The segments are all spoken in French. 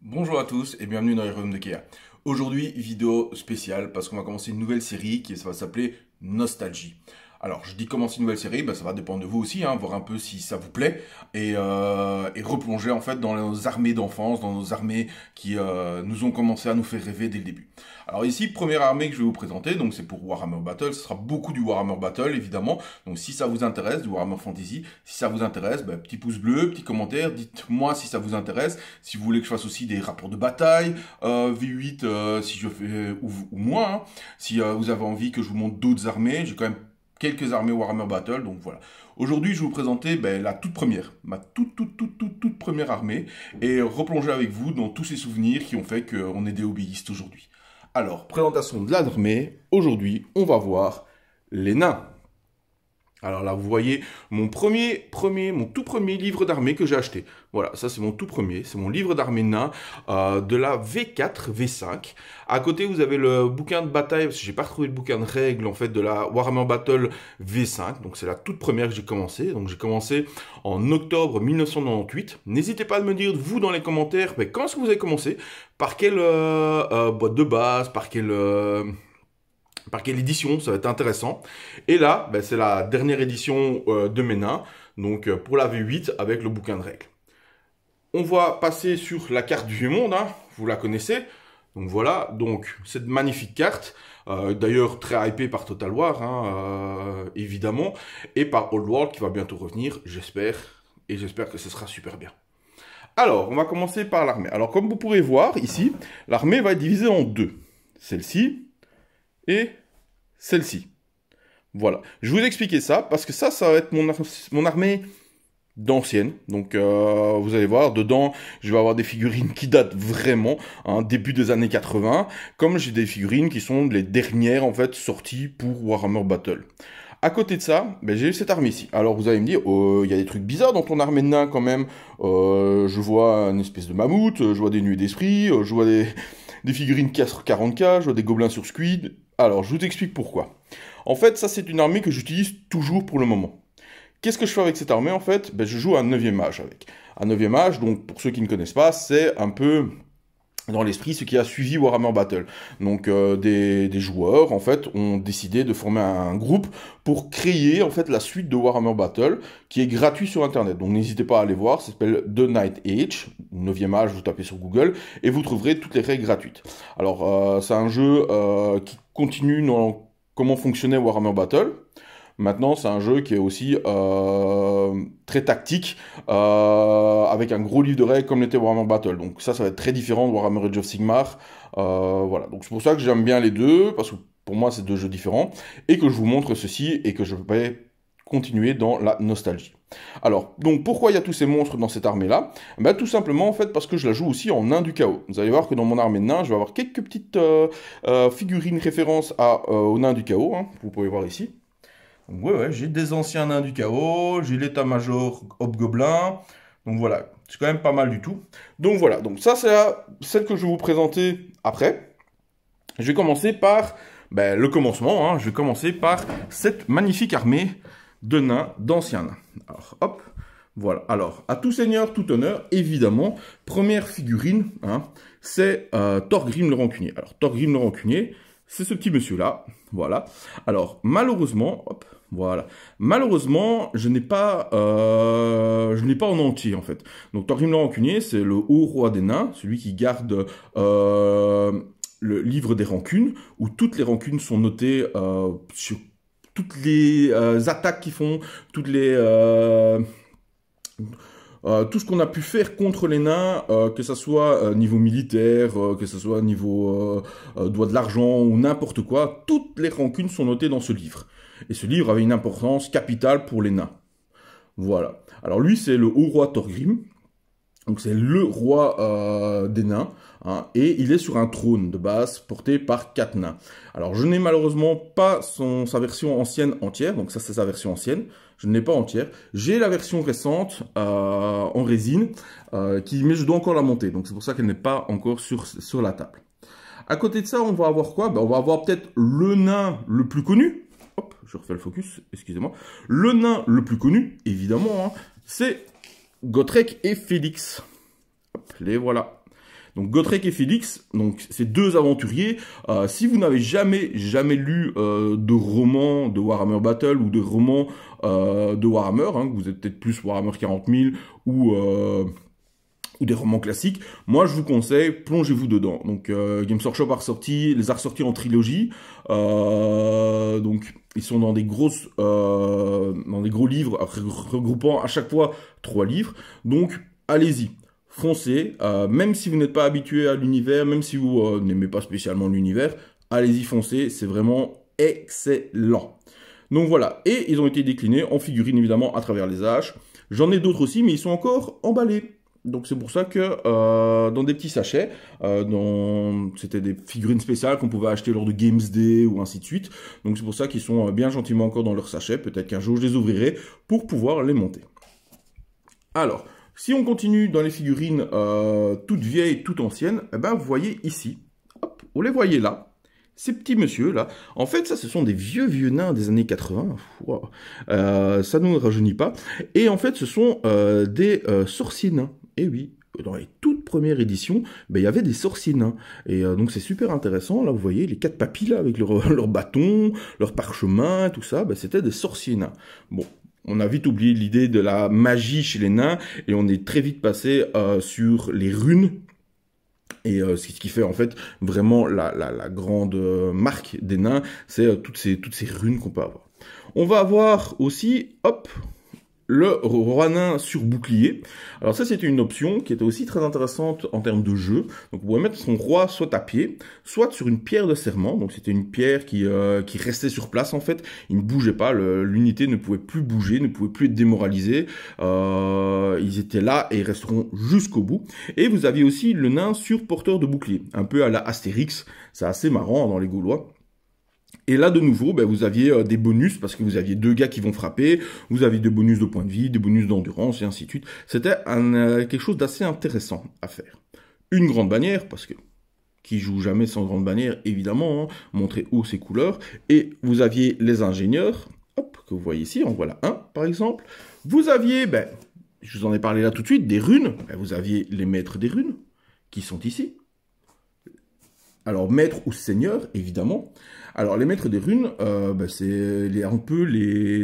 Bonjour à tous et bienvenue dans les royaumes de Kea. Aujourd'hui, vidéo spéciale parce qu'on va commencer une nouvelle série qui va s'appeler Nostalgie. Alors, je dis commencer une nouvelle série, ça va dépendre de vous aussi, voir un peu si ça vous plaît et replonger en fait dans nos armées d'enfance, dans nos armées qui nous ont commencé à nous faire rêver dès le début. Alors ici, première armée que je vais vous présenter, donc c'est pour Warhammer Battle, ce sera beaucoup du Warhammer Battle évidemment, donc si ça vous intéresse, du Warhammer Fantasy, si ça vous intéresse, petit pouce bleu, petit commentaire, dites-moi si ça vous intéresse, si vous voulez que je fasse aussi des rapports de bataille, V8 si je fais, ou moins, si vous avez envie que je vous montre d'autres armées, j'ai quand même quelques armées Warhammer Battle, donc voilà. Aujourd'hui, je vais vous présenter la toute première, ma toute première armée, et replonger avec vous dans tous ces souvenirs qui ont fait qu'on est des hobbyistes aujourd'hui. Alors, présentation de l'armée, aujourd'hui, on va voir les nains. Alors là, vous voyez mon tout premier livre d'armée que j'ai acheté. Voilà, ça c'est mon tout premier, c'est mon livre d'armée nain de la V4, V5. À côté, vous avez le bouquin de bataille, parce que j'ai pas retrouvé le bouquin de règles en fait de la Warhammer Battle V5. Donc c'est la toute première que j'ai commencé. Donc j'ai commencé en octobre 1998. N'hésitez pas à me dire vous dans les commentaires, mais quand est-ce que vous avez commencé? Par quelle boîte de base? Par quelle édition, ça va être intéressant. Et là, c'est la dernière édition de mes nains, donc pour la V8 avec le bouquin de règles. On va passer sur la carte du Vieux-Monde, vous la connaissez. Donc voilà, donc cette magnifique carte, d'ailleurs très hypée par Total War, évidemment, et par Old World qui va bientôt revenir, j'espère, et j'espère que ce sera super bien. Alors, on va commencer par l'armée. Alors comme vous pourrez voir ici, l'armée va être divisée en deux. Celle-ci et celle-ci. Voilà. Je vais vous expliquer ça, parce que ça va être mon armée d'ancienne. Donc, vous allez voir, dedans, je vais avoir des figurines qui datent vraiment, début des années 80, comme j'ai des figurines qui sont les dernières, en fait, sorties pour Warhammer Battle. À côté de ça, j'ai cette armée ici. Alors, vous allez me dire, il y a des trucs bizarres dans ton armée de nains, quand même. Je vois une espèce de mammouth, je vois des nuées d'esprit, je vois des figurines 40K, je vois des gobelins sur squid. Alors, je vous explique pourquoi. En fait, ça, c'est une armée que j'utilise toujours pour le moment. Qu'est-ce que je fais avec cette armée, en fait? Je joue un 9e âge avec. Un 9e âge, donc, pour ceux qui ne connaissent pas, c'est un peu dans l'esprit ce qui a suivi Warhammer Battle. Donc, des joueurs, en fait, ont décidé de former un groupe pour créer, en fait, la suite de Warhammer Battle, qui est gratuit sur Internet. Donc, n'hésitez pas à aller voir, ça s'appelle The Night Age, 9e âge, vous tapez sur Google, et vous trouverez toutes les règles gratuites. Alors, c'est un jeu qui continue dans comment fonctionnait Warhammer Battle. Maintenant, c'est un jeu qui est aussi très tactique, avec un gros livre de règles comme l'était Warhammer Battle. Donc ça va être très différent de Warhammer Age of Sigmar. Voilà, donc c'est pour ça que j'aime bien les deux, parce que pour moi, c'est deux jeux différents, et que je vous montre ceci, et que je vais continuer dans la nostalgie. Alors, donc pourquoi il y a tous ces monstres dans cette armée-là? Tout simplement, en fait, parce que je la joue aussi en nain du chaos. Vous allez voir que dans mon armée de nains, je vais avoir quelques petites figurines références au nain du chaos, vous pouvez voir ici. Donc ouais, j'ai des anciens nains du chaos, j'ai l'état-major hobgoblin, donc voilà, c'est quand même pas mal du tout. Donc voilà, donc ça c'est celle que je vais vous présenter après. Je vais commencer par le commencement, je vais commencer par cette magnifique armée de nains, d'anciens nains. Alors hop, voilà, alors à tout seigneur, tout honneur, évidemment, première figurine, c'est Thorgrim le Rancunier. Alors Thorgrim le Rancunier, c'est ce petit monsieur-là, voilà. Alors, malheureusement, hop, voilà. Malheureusement, je n'ai pas en entier, en fait. Donc, Thorgrim le Rancunier, c'est le haut roi des nains, celui qui garde le livre des rancunes, où toutes les rancunes sont notées sur toutes les attaques qu'ils font, toutes les... tout ce qu'on a pu faire contre les nains, que ce soit niveau militaire, que ce soit niveau doigt de l'argent ou n'importe quoi, toutes les rancunes sont notées dans ce livre. Et ce livre avait une importance capitale pour les nains. Voilà. Alors lui, c'est le haut roi Thorgrim. Donc c'est le roi des nains, et il est sur un trône de base porté par 4 nains. Alors je n'ai malheureusement pas sa version ancienne entière, donc ça c'est sa version ancienne, je ne l'ai pas entière. J'ai la version récente en résine, mais je dois encore la monter, donc c'est pour ça qu'elle n'est pas encore sur la table. À côté de ça, on va avoir quoi? On va avoir peut-être le nain le plus connu. Hop, je refais le focus, excusez-moi. Le nain le plus connu, évidemment, c'est Gotrek et Félix. Hop, les voilà. Donc Gotrek et Félix, donc ces deux aventuriers, si vous n'avez jamais lu de romans de Warhammer Battle ou de romans de Warhammer, hein, vous êtes peut-être plus Warhammer 40 000 ou des romans classiques, moi je vous conseille, plongez-vous dedans. Donc Games Workshop les a ressortis en trilogie, donc ils sont dans des gros livres regroupant à chaque fois 3 livres. Donc allez-y, foncez, même si vous n'êtes pas habitué à l'univers, même si vous n'aimez pas spécialement l'univers, allez-y, foncez, c'est vraiment excellent. Donc voilà, et ils ont été déclinés en figurines évidemment à travers les âges. J'en ai d'autres aussi, mais ils sont encore emballés. Donc c'est pour ça que dans des petits sachets, c'était des figurines spéciales qu'on pouvait acheter lors de Games Day ou ainsi de suite. Donc c'est pour ça qu'ils sont bien gentiment encore dans leurs sachets. Peut-être qu'un jour je les ouvrirai pour pouvoir les monter. Alors, si on continue dans les figurines toutes vieilles, toutes anciennes, eh ben vous voyez ici, hop, vous les voyez là. Ces petits messieurs là, en fait ça ce sont des vieux nains des années 80, wow. Ça ne nous rajeunit pas, et en fait ce sont des sorciers nains, et oui, dans les toutes premières éditions, ben, il y avait des sorciers nains, et donc c'est super intéressant, là vous voyez les 4 papis là avec leur bâton, leur parchemin, tout ça, ben, c'était des sorciers nains. Bon, on a vite oublié l'idée de la magie chez les nains, et on est très vite passé sur les runes. Et ce qui fait en fait vraiment la grande marque des nains, c'est toutes ces runes qu'on peut avoir. On va avoir aussi, hop, le roi nain sur bouclier. Alors ça c'était une option qui était aussi très intéressante en termes de jeu. Donc vous pouvez mettre son roi soit à pied, soit sur une pierre de serment. Donc c'était une pierre qui restait sur place en fait. Il ne bougeait pas, l'unité ne pouvait plus bouger, ne pouvait plus être démoralisée. Ils étaient là et ils resteront jusqu'au bout. Et vous aviez aussi le nain sur porteur de bouclier, un peu à la Astérix. C'est assez marrant dans les Gaulois. Et là, de nouveau, ben, vous aviez des bonus, parce que vous aviez 2 gars qui vont frapper, vous aviez des bonus de points de vie, des bonus d'endurance, et ainsi de suite. C'était quelque chose d'assez intéressant à faire. Une grande bannière, parce que qui joue jamais sans grande bannière, évidemment, hein, montrer haut ses couleurs. Et vous aviez les ingénieurs, hop, que vous voyez ici, en voilà un, par exemple. Vous aviez, ben, je vous en ai parlé là tout de suite, des runes. Ben, vous aviez les maîtres des runes, qui sont ici. Alors, maître ou seigneur, évidemment. Alors, les maîtres des runes, c'est un peu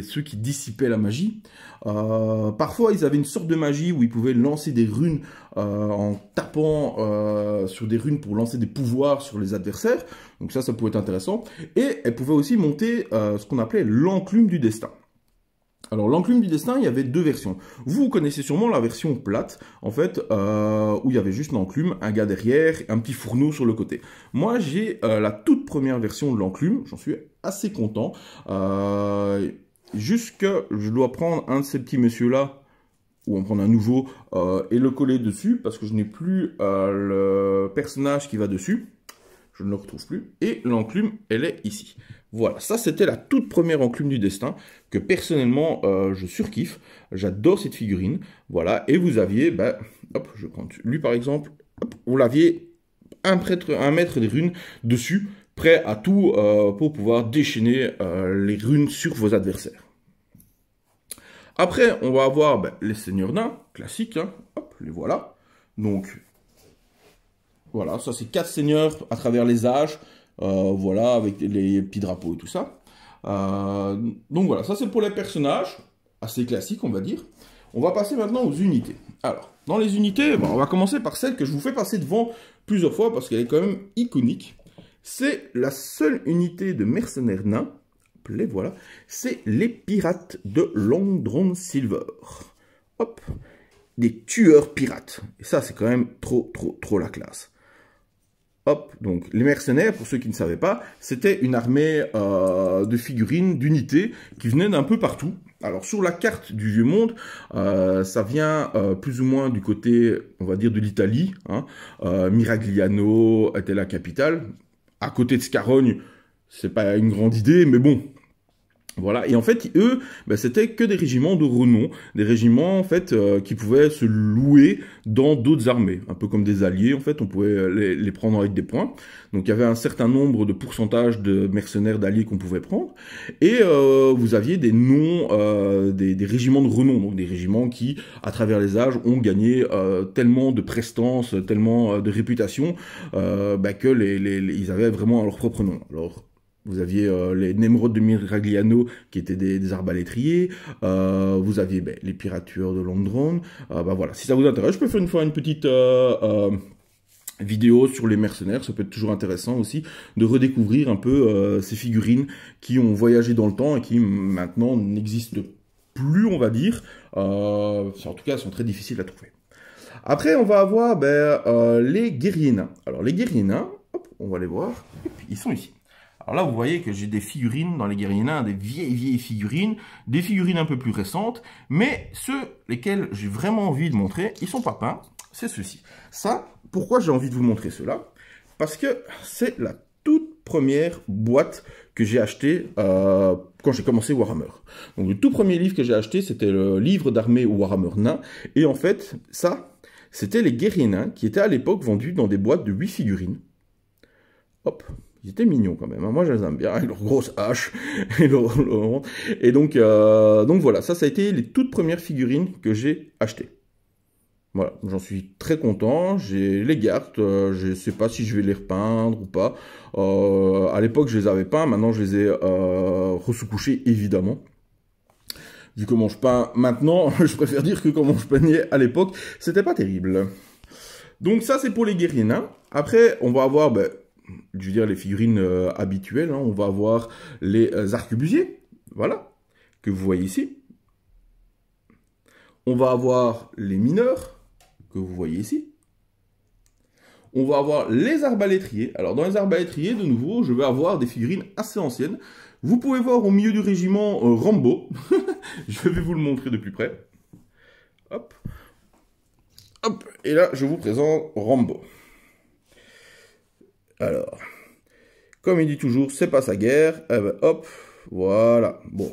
ceux qui dissipaient la magie. Parfois, ils avaient une sorte de magie où ils pouvaient lancer des runes en tapant sur des runes pour lancer des pouvoirs sur les adversaires. Donc ça pouvait être intéressant. Et elles pouvaient aussi monter ce qu'on appelait l'enclume du destin. Alors, l'enclume du destin, il y avait 2 versions. Vous connaissez sûrement la version plate, en fait, où il y avait juste l'enclume, un gars derrière, un petit fourneau sur le côté. Moi, j'ai la toute première version de l'enclume, j'en suis assez content. Juste que je dois prendre un de ces petits messieurs-là, ou en prendre un nouveau, et le coller dessus, parce que je n'ai plus le personnage qui va dessus. Je ne le retrouve plus. Et l'enclume, elle est ici. Voilà, ça c'était la toute première enclume du destin, que personnellement je surkiffe. J'adore cette figurine. Voilà, et vous aviez, ben, hop, je prends lui par exemple, hop, vous l'aviez un maître des runes dessus, prêt à tout pour pouvoir déchaîner les runes sur vos adversaires. Après, on va avoir ben, les seigneurs nains, classiques, hein, hop, les voilà. Donc, voilà, ça c'est 4 seigneurs à travers les âges. Voilà, avec les petits drapeaux et tout ça. Donc voilà, ça c'est pour les personnages, assez classiques on va dire. On va passer maintenant aux unités. Alors, dans les unités, on va commencer par celle que je vous fais passer devant plusieurs fois parce qu'elle est quand même iconique. C'est la seule unité de mercenaires nains, les voilà, c'est les pirates de Long Drawn Silver. Hop, des tueurs pirates. Et ça c'est quand même trop la classe. Hop, donc les mercenaires, pour ceux qui ne savaient pas, c'était une armée de figurines, d'unités, qui venaient d'un peu partout. Alors sur la carte du Vieux Monde, ça vient plus ou moins du côté, on va dire, de l'Italie. Hein. Miragliano était la capitale. À côté de Scarogne, c'est pas une grande idée, mais bon, Voilà, et en fait, eux, ben, c'était que des régiments de renom, des régiments, en fait, qui pouvaient se louer dans d'autres armées, un peu comme des alliés, en fait, on pouvait les prendre avec des points. Donc, il y avait un certain nombre de pourcentage de mercenaires d'alliés qu'on pouvait prendre, et vous aviez des noms, des régiments de renom, donc des régiments qui, à travers les âges, ont gagné tellement de prestance, tellement de réputation, ben, que ils avaient vraiment leur propre nom. Alors, vous aviez les Nemrod de Miragliano qui étaient des arbalétriers. Vous aviez les pirates tueurs de Londron. Bah voilà, si ça vous intéresse, je peux faire une petite vidéo sur les mercenaires. Ça peut être toujours intéressant aussi de redécouvrir un peu ces figurines qui ont voyagé dans le temps et qui maintenant n'existent plus, on va dire. En tout cas, elles sont très difficiles à trouver. Après, on va avoir les guerriers nains. Alors, les guerriers nains, hop, on va les voir. Et puis, ils sont ici. Alors là, vous voyez que j'ai des figurines dans les guerriers nains, des vieilles figurines, des figurines un peu plus récentes, mais ceux lesquels j'ai vraiment envie de montrer, ils sont pas peints, c'est ceux-ci. Ça, pourquoi j'ai envie de vous montrer cela? Parce que c'est la toute première boîte que j'ai achetée quand j'ai commencé Warhammer. Donc le tout premier livre que j'ai acheté, c'était le livre d'armée Warhammer nain, et en fait, ça, c'était les guerriers nains qui étaient à l'époque vendus dans des boîtes de 8 figurines. Hop. Ils étaient mignons quand même, hein. Moi je les aime bien, avec leurs grosses haches. Et donc voilà, ça a été les toutes premières figurines que j'ai achetées. Voilà, j'en suis très content, j'ai les garde, je ne sais pas si je vais les repeindre ou pas. À l'époque je les avais peints, maintenant je les ai ressous-couchés évidemment. Vu comment je peins maintenant, je préfère dire que comment je peignais à l'époque, c'était pas terrible. Donc ça c'est pour les guerriers nains. Après on va avoir... je veux dire les figurines habituelles, hein. On va avoir les arquebusiers, voilà, que vous voyez ici. On va avoir les mineurs, que vous voyez ici. On va avoir les arbalétriers. Alors dans les arbalétriers, de nouveau, je vais avoir des figurines assez anciennes. Vous pouvez voir au milieu du régiment Rambo. Je vais vous le montrer de plus près. Hop. Hop. Et là, je vous présente Rambo. Alors, comme il dit toujours, c'est pas sa guerre. Eh ben, hop, voilà. Bon,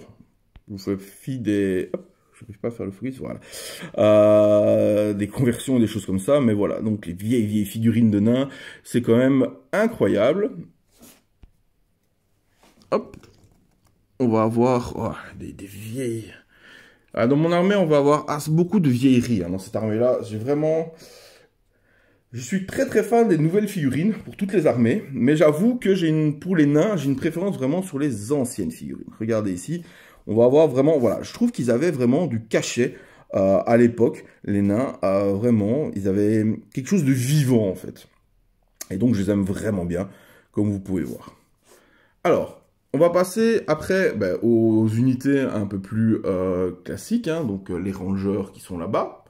vous faites fi des... Hop, je n'arrive pas à faire le focus, voilà. Des conversions et des choses comme ça, mais voilà. Donc, les vieilles figurines de nains, c'est quand même incroyable. Hop, on va avoir des vieilles... Ah, dans mon armée, on va avoir beaucoup de vieilleries. Hein, dans cette armée-là, j'ai vraiment... Je suis très fan des nouvelles figurines pour toutes les armées, mais j'avoue que pour les nains, j'ai une préférence vraiment sur les anciennes figurines. Regardez ici, on va avoir vraiment, voilà, je trouve qu'ils avaient vraiment du cachet à l'époque, les nains, vraiment, ils avaient quelque chose de vivant en fait. Et donc je les aime vraiment bien, comme vous pouvez voir. Alors, on va passer après aux unités un peu plus classiques, hein, donc les rangers qui sont là-bas,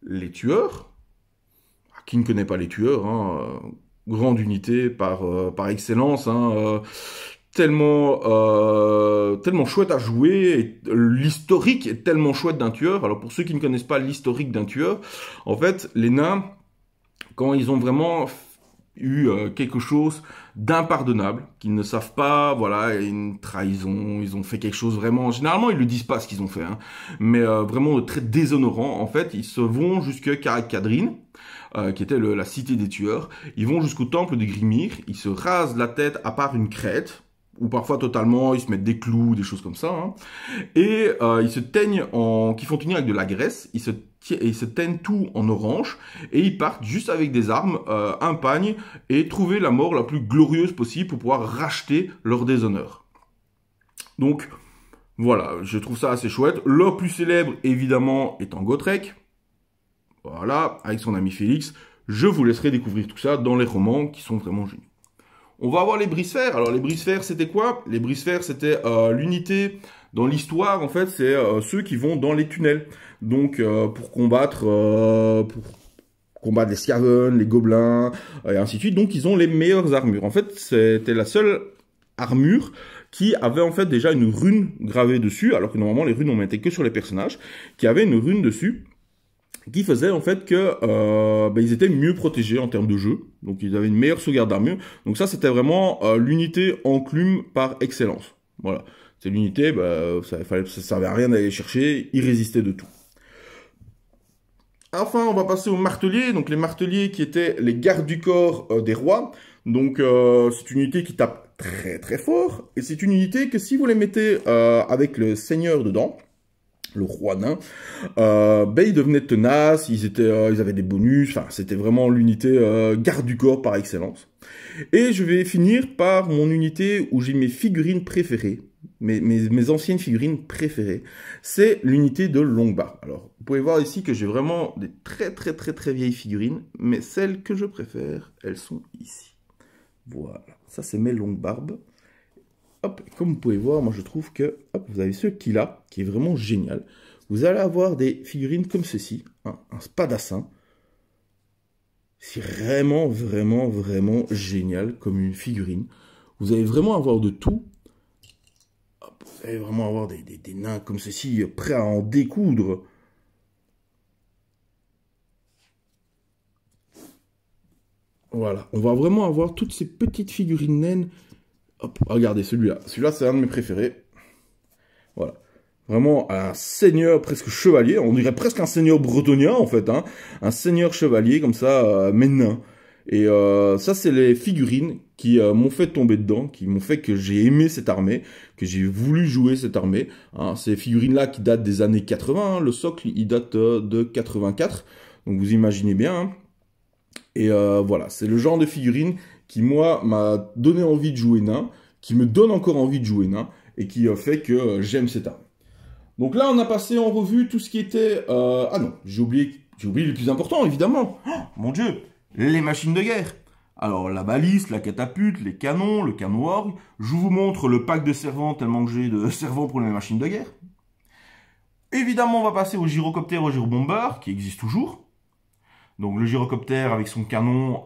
les tueurs. Qui ne connaît pas les tueurs, hein, grande unité par excellence, hein, tellement chouette à jouer, l'historique est tellement chouette d'un tueur. Alors pour ceux qui ne connaissent pas l'historique d'un tueur, en fait, les nains, quand ils ont vraiment eu quelque chose d'impardonnable, qu'ils ne savent pas, voilà, une trahison, ils ont fait quelque chose vraiment, généralement ils le disent pas ce qu'ils ont fait, hein, mais vraiment très déshonorant, en fait, ils se vont jusqu'à Karak-Kadrin, qui était la cité des tueurs, ils vont jusqu'au temple de Grimir, ils se rasent la tête à part une crête, ou parfois totalement, ils se mettent des clous, des choses comme ça, hein, et ils se teignent qui font tenir avec de la graisse, ils se teignent tout en orange, et ils partent juste avec des armes, un pagne, et trouver la mort la plus glorieuse possible pour pouvoir racheter leur déshonneur. Donc, voilà, je trouve ça assez chouette. Le plus célèbre, évidemment, étant Gotrek. Voilà, avec son ami Félix. Je vous laisserai découvrir tout ça dans les romans qui sont vraiment géniaux. On va avoir les brise-fer. Alors, les brise-fer, c'était quoi? Les brise-fer, c'était l'unité... Dans l'histoire, en fait, c'est ceux qui vont dans les tunnels. Donc, pour combattre les Skaven, les gobelins, et ainsi de suite. Donc, ils ont les meilleures armures. En fait, c'était la seule armure qui avait en fait déjà une rune gravée dessus, alors que normalement, les runes, on mettait que sur les personnages, qui avait une rune dessus, qui faisait en fait que ils étaient mieux protégés en termes de jeu. Donc, ils avaient une meilleure sauvegarde d'armure. Donc, ça, c'était vraiment l'unité enclume par excellence. Voilà. C'est l'unité, bah, ça servait à rien d'aller chercher, il résistait de tout. Enfin, on va passer aux marteliers. Donc les marteliers qui étaient les gardes du corps des rois. Donc c'est une unité qui tape très très fort. Et c'est une unité que si vous les mettez avec le seigneur dedans, le roi nain, ben ils devenaient tenaces, ils avaient des bonus, enfin c'était vraiment l'unité garde du corps par excellence. Et je vais finir par mon unité où j'ai mes figurines préférées, mes anciennes figurines préférées. C'est l'unité de Longuebarbe. Alors, vous pouvez voir ici que j'ai vraiment des très vieilles figurines, mais celles que je préfère, elles sont ici. Voilà, ça c'est mes Longuebarbe. Hop, comme vous pouvez voir, moi je trouve que, hop, vous avez ce qu'il-là, qui est vraiment génial. Vous allez avoir des figurines comme ceci, hein, un spadassin. C'est vraiment génial comme une figurine. Vous allez vraiment avoir de tout. Hop, vous allez vraiment avoir des nains comme ceci, prêts à en découdre. Voilà, on va vraiment avoir toutes ces petites figurines naines. Hop, regardez celui-là. Celui-là, c'est un de mes préférés. Voilà. Vraiment un seigneur presque chevalier. On dirait presque un seigneur bretonien, en fait. Hein. Un seigneur chevalier, comme ça, mais nain. Et ça, c'est les figurines qui m'ont fait tomber dedans, qui m'ont fait que j'ai aimé cette armée, que j'ai voulu jouer cette armée. Hein. Ces figurines-là qui datent des années 80. Hein. Le socle, il date de 84. Donc, vous imaginez bien. Hein. Et voilà, c'est le genre de figurine qui, moi, m'a donné envie de jouer nain, qui me donne encore envie de jouer nain, et qui fait que j'aime cette arme. Donc là, on a passé en revue tout ce qui était... Ah non, j'ai oublié le plus important, évidemment. Oh, mon Dieu, les machines de guerre. Alors, la baliste, la catapulte, les canons, le canon orgue. Je vous montre le pack de servants, tellement que j'ai de servants pour les machines de guerre. Évidemment, on va passer au gyrocoptère, au gyrobomber, qui existe toujours. Donc le gyrocoptère avec son canon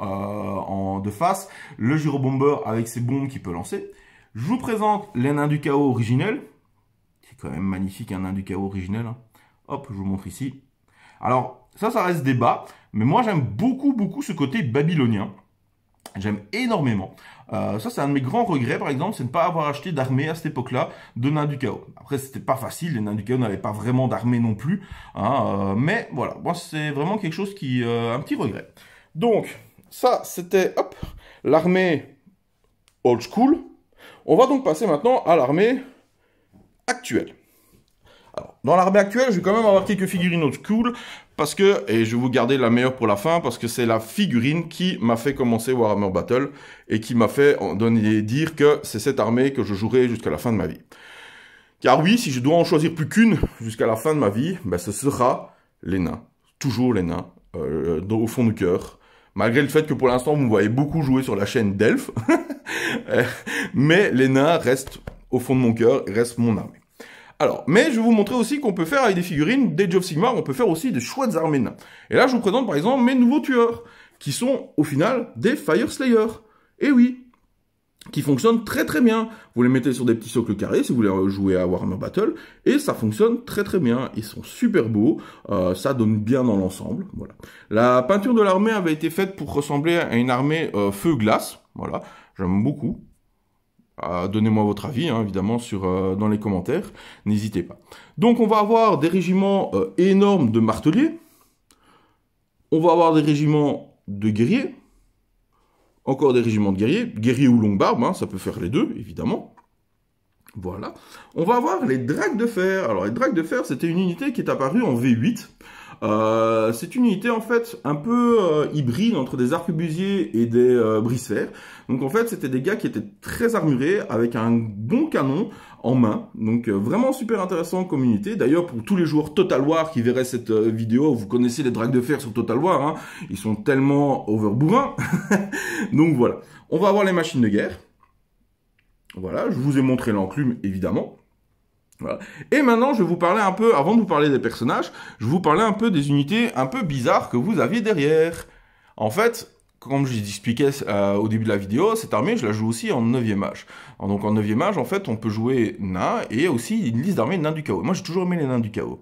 de face, le gyrobomber avec ses bombes qu'il peut lancer. Je vous présente les nains du chaos originels. C'est quand même magnifique un nain du chaos originel. Hein. Hop, je vous montre ici. Alors ça reste débat, mais moi j'aime beaucoup ce côté babylonien. J'aime énormément. Ça, c'est un de mes grands regrets, par exemple, c'est de ne pas avoir acheté d'armée à cette époque-là de nains du chaos. Après, c'était pas facile, les nains du chaos n'avaient pas vraiment d'armée non plus. Hein, mais voilà, moi, c'est vraiment quelque chose qui... un petit regret. Donc, ça, c'était, hop, l'armée old school. On va donc passer maintenant à l'armée actuelle. Alors, dans l'armée actuelle, je vais quand même avoir quelques figurines old school, parce que, et je vais vous garder la meilleure pour la fin, parce que c'est la figurine qui m'a fait commencer Warhammer Battle, et qui m'a fait dire que c'est cette armée que je jouerai jusqu'à la fin de ma vie. Car oui, si je dois en choisir plus qu'une jusqu'à la fin de ma vie, ben ce sera les nains. Toujours les nains, au fond du cœur. Malgré le fait que pour l'instant, vous me voyez beaucoup jouer sur la chaîne d'Elf. Mais les nains restent au fond de mon cœur, et restent mon armée. Alors, mais je vais vous montrer aussi qu'on peut faire avec des figurines d'Age of Sigmar, on peut faire aussi des chouettes armées nains. Et là, je vous présente par exemple mes nouveaux tueurs, qui sont au final des Fire Slayer. Et oui, qui fonctionnent très bien. Vous les mettez sur des petits socles carrés si vous voulez jouer à Warhammer Battle, et ça fonctionne très bien. Ils sont super beaux, ça donne bien dans l'ensemble. Voilà. La peinture de l'armée avait été faite pour ressembler à une armée feu-glace. Voilà, j'aime beaucoup. Donnez-moi votre avis, hein, évidemment, dans les commentaires. N'hésitez pas. Donc, on va avoir des régiments énormes de marteliers. On va avoir des régiments de guerriers. Encore des régiments de guerriers. Guerriers ou Longuebarbe, hein, ça peut faire les deux, évidemment. Voilà. On va avoir les dracs de fer. Alors, les dracs de fer, c'était une unité qui est apparue en V8. C'est une unité en fait un peu hybride entre des arquebusiers et des brise-fer. Donc en fait c'était des gars qui étaient très armurés avec un bon canon en main. Donc vraiment super intéressant comme unité. D'ailleurs pour tous les joueurs Total War qui verraient cette vidéo, vous connaissez les dracs de fer sur Total War. Hein, ils sont tellement overbourrins. Donc voilà. On va avoir les machines de guerre. Voilà, je vous ai montré l'enclume évidemment. Voilà. Et maintenant, je vais vous parler un peu, avant de vous parler des personnages, je vais vous parler un peu des unités un peu bizarres que vous aviez derrière. En fait, comme je l'expliquais au début de la vidéo, cette armée, je la joue aussi en 9e âge. Donc en 9e âge, en fait, on peut jouer nain et aussi une liste d'armées nains du chaos. Moi, j'ai toujours aimé les nains du chaos.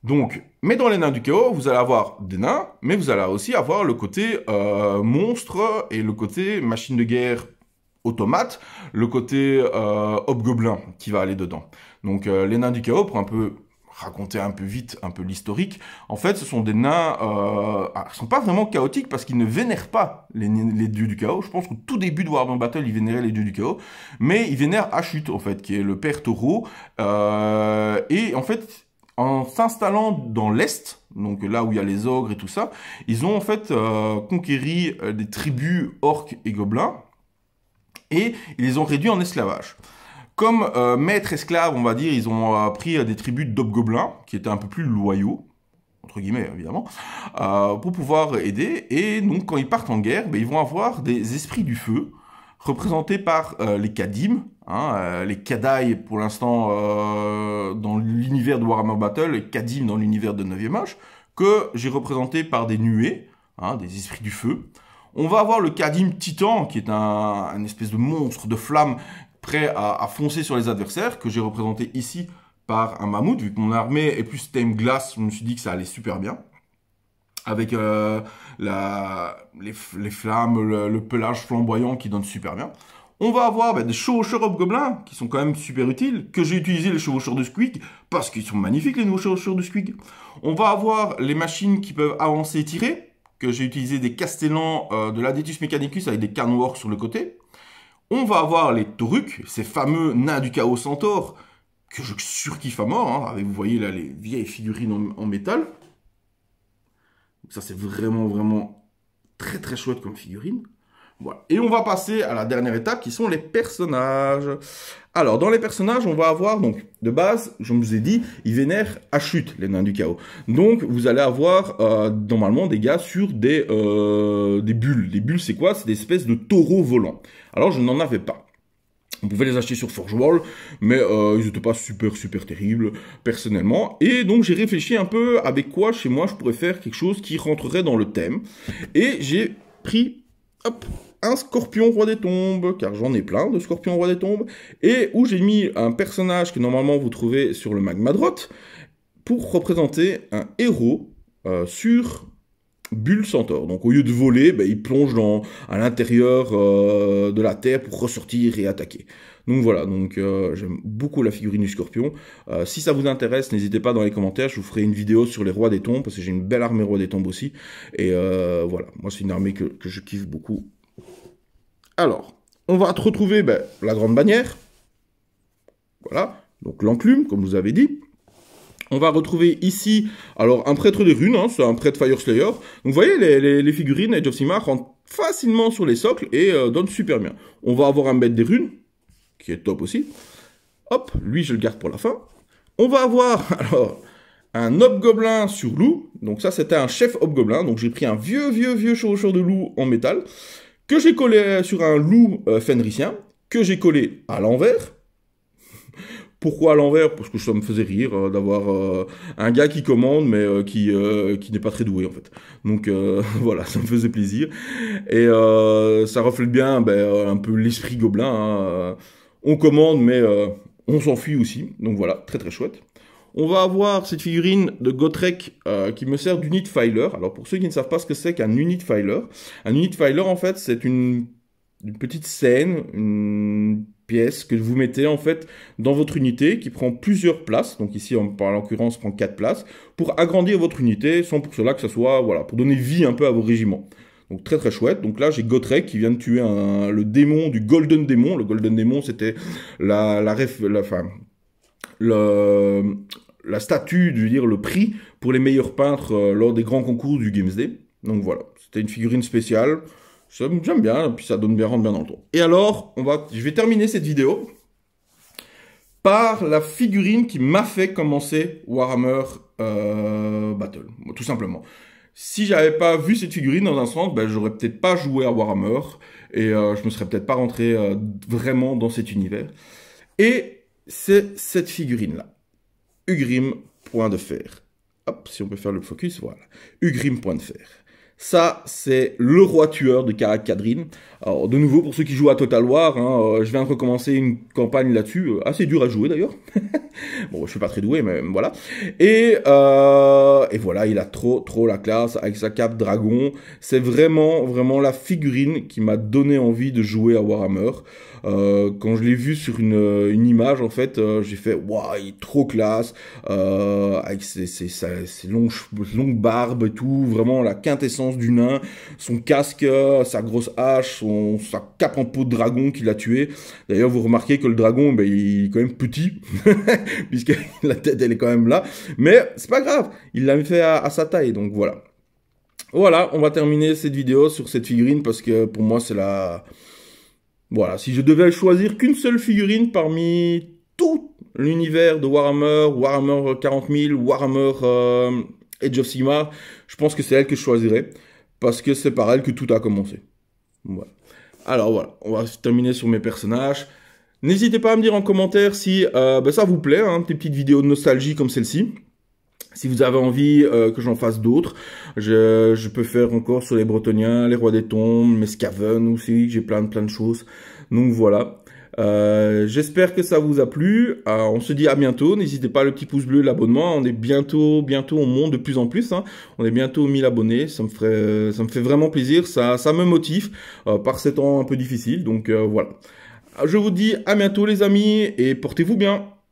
Donc, mais dans les nains du chaos, vous allez avoir des nains, mais vous allez aussi avoir le côté monstre et le côté machine de guerre automate, le côté hobgoblin qui va aller dedans. Donc les nains du chaos, pour un peu raconter un peu vite, un peu l'historique, en fait ce sont des nains, ils sont pas vraiment chaotiques parce qu'ils ne vénèrent pas les dieux du chaos. Je pense qu'au tout début de Warhammer Battle, ils vénéraient les dieux du chaos, mais ils vénèrent Ashut, en fait, qui est le père taureau, et en fait, en s'installant dans l'Est, donc là où il y a les ogres et tout ça, ils ont en fait conquéri des tribus orques et gobelins, et ils les ont réduits en esclavage. Comme maître esclave, on va dire, ils ont pris des tribus d'hobgoblins, qui étaient un peu plus loyaux, entre guillemets évidemment, pour pouvoir aider. Et donc quand ils partent en guerre, ben, ils vont avoir des esprits du feu, représentés par les Kadim, hein, les Kadai pour l'instant dans l'univers de Warhammer Battle, et Kadim dans l'univers de 9e Âge, que j'ai représenté par des nuées, hein, des esprits du feu. On va avoir le Kadim Titan, qui est un espèce de monstre de flamme, prêt à foncer sur les adversaires, que j'ai représenté ici par un mammouth. Vu que mon armée est plus thème glace, je me suis dit que ça allait super bien. Avec les flammes, le pelage flamboyant qui donne super bien. On va avoir des chevaucheurs hobgoblins, qui sont quand même super utiles, que j'ai utilisé les chevaucheurs de Squig, parce qu'ils sont magnifiques les nouveaux chevaucheurs de Squig. On va avoir les machines qui peuvent avancer et tirer, que j'ai utilisé des castellans de l'Adetus Mechanicus avec des canons orques sur le côté. On va avoir les Taurucs, ces fameux nains du chaos centaure, que je surkiffe à mort, hein, avec, vous voyez là, les vieilles figurines en métal. Donc ça, c'est vraiment très très chouette comme figurine. Voilà. Et on va passer à la dernière étape, qui sont les personnages. Alors, dans les personnages, on va avoir, donc, de base, je vous ai dit, ils vénèrent Ashut, les nains du chaos. Donc, vous allez avoir, normalement, des gars sur des bulles. Les bulles, c'est quoi? C'est des espèces de taureaux volants. Alors, je n'en avais pas. On pouvait les acheter sur Forge World, mais ils n'étaient pas super terribles, personnellement. Et donc, j'ai réfléchi un peu avec quoi, chez moi, je pourrais faire quelque chose qui rentrerait dans le thème. Et j'ai pris, hop, un scorpion roi des tombes, car j'en ai plein de scorpions roi des tombes, et où j'ai mis un personnage que normalement vous trouvez sur le Magmadrot, pour représenter un héros sur Bulle Centaure. Donc au lieu de voler, il plonge à l'intérieur de la terre pour ressortir et attaquer. Donc voilà, donc j'aime beaucoup la figurine du scorpion. Si ça vous intéresse, n'hésitez pas dans les commentaires, je vous ferai une vidéo sur les rois des tombes, parce que j'ai une belle armée roi des tombes aussi. Et voilà, moi c'est une armée que je kiffe beaucoup. Alors, on va retrouver la grande bannière. Voilà, donc l'enclume, comme vous avez dit. On va retrouver ici, alors, un prêtre des runes, hein, c'est un prêtre Fire Slayer. Donc, vous voyez, les figurines Age of Sigmar rentrent facilement sur les socles et donnent super bien. On va avoir un maître des runes, qui est top aussi. Hop, lui, je le garde pour la fin. On va avoir, alors, un hobgoblin sur loup. Donc ça, c'était un chef hobgoblin. Donc j'ai pris un vieux chevaucheur de loup en métal, que j'ai collé sur un loup fenricien, que j'ai collé à l'envers. Pourquoi à l'envers? Parce que ça me faisait rire d'avoir un gars qui commande, mais qui n'est pas très doué, en fait. Donc voilà, ça me faisait plaisir. Et ça reflète bien un peu l'esprit gobelin. Hein. On commande, mais on s'enfuit aussi. Donc voilà, très chouette. On va avoir cette figurine de Gotrek qui me sert d'unit filer. Alors pour ceux qui ne savent pas ce que c'est qu'un unit filer, un unit filer en fait c'est une petite scène, une pièce que vous mettez en fait dans votre unité qui prend plusieurs places. Donc ici en l'occurrence prend 4 places pour agrandir votre unité sans pour cela que ça soit voilà pour donner vie un peu à vos régiments. Donc très chouette. Donc là j'ai Gotrek qui vient de tuer le démon du Golden Démon. Le Golden Démon c'était la statue, je veux dire, le prix pour les meilleurs peintres lors des grands concours du Games Day. Donc voilà, c'était une figurine spéciale. J'aime bien, puis ça rentre bien dans le ton. Et alors, je vais terminer cette vidéo par la figurine qui m'a fait commencer Warhammer Battle, tout simplement. Si j'avais pas vu cette figurine, dans un sens, j'aurais peut-être pas joué à Warhammer, et je me serais peut-être pas rentré vraiment dans cet univers. Et c'est cette figurine-là. Ugrim, point de fer. Hop, si on peut faire le focus, voilà. Ugrim, point de fer. Ça, c'est le roi tueur de Karak Kadrin. Alors, de nouveau, pour ceux qui jouent à Total War, hein, je viens de recommencer une campagne là-dessus, assez dur à jouer d'ailleurs. Bon, je suis pas très doué, mais voilà. Et voilà, il a trop la classe avec sa cape dragon. C'est vraiment la figurine qui m'a donné envie de jouer à Warhammer. Quand je l'ai vu sur une image, en fait, j'ai fait waouh, il est trop classe, avec ses longues barbes et tout, vraiment la quintessence du nain, son casque, sa grosse hache, sa cape en peau de dragon qui l'a tué. D'ailleurs, vous remarquez que le dragon, ben, il est quand même petit, puisque la tête, elle est quand même là, mais c'est pas grave, il l'a fait à sa taille, donc voilà. Voilà, on va terminer cette vidéo sur cette figurine, parce que pour moi, c'est la... Voilà, si je devais choisir qu'une seule figurine parmi tout l'univers de Warhammer, Warhammer 40 000, Warhammer Age of Sigmar, je pense que c'est elle que je choisirais, parce que c'est par elle que tout a commencé. Voilà. Alors voilà, on va terminer sur mes personnages. N'hésitez pas à me dire en commentaire si ça vous plaît, hein, des petites vidéos de nostalgie comme celle-ci. Si vous avez envie que j'en fasse d'autres, je peux faire encore sur les Bretoniens, les Rois des Tombes, mes Skaven aussi, j'ai plein de choses. Donc voilà. J'espère que ça vous a plu. On se dit à bientôt. N'hésitez pas le petit pouce bleu, l'abonnement. On est bientôt, on monte de plus en plus. Hein. On est bientôt 1000 abonnés. Ça me fait vraiment plaisir. Ça me motive par ces temps un peu difficiles. Donc voilà. Je vous dis à bientôt les amis et portez-vous bien.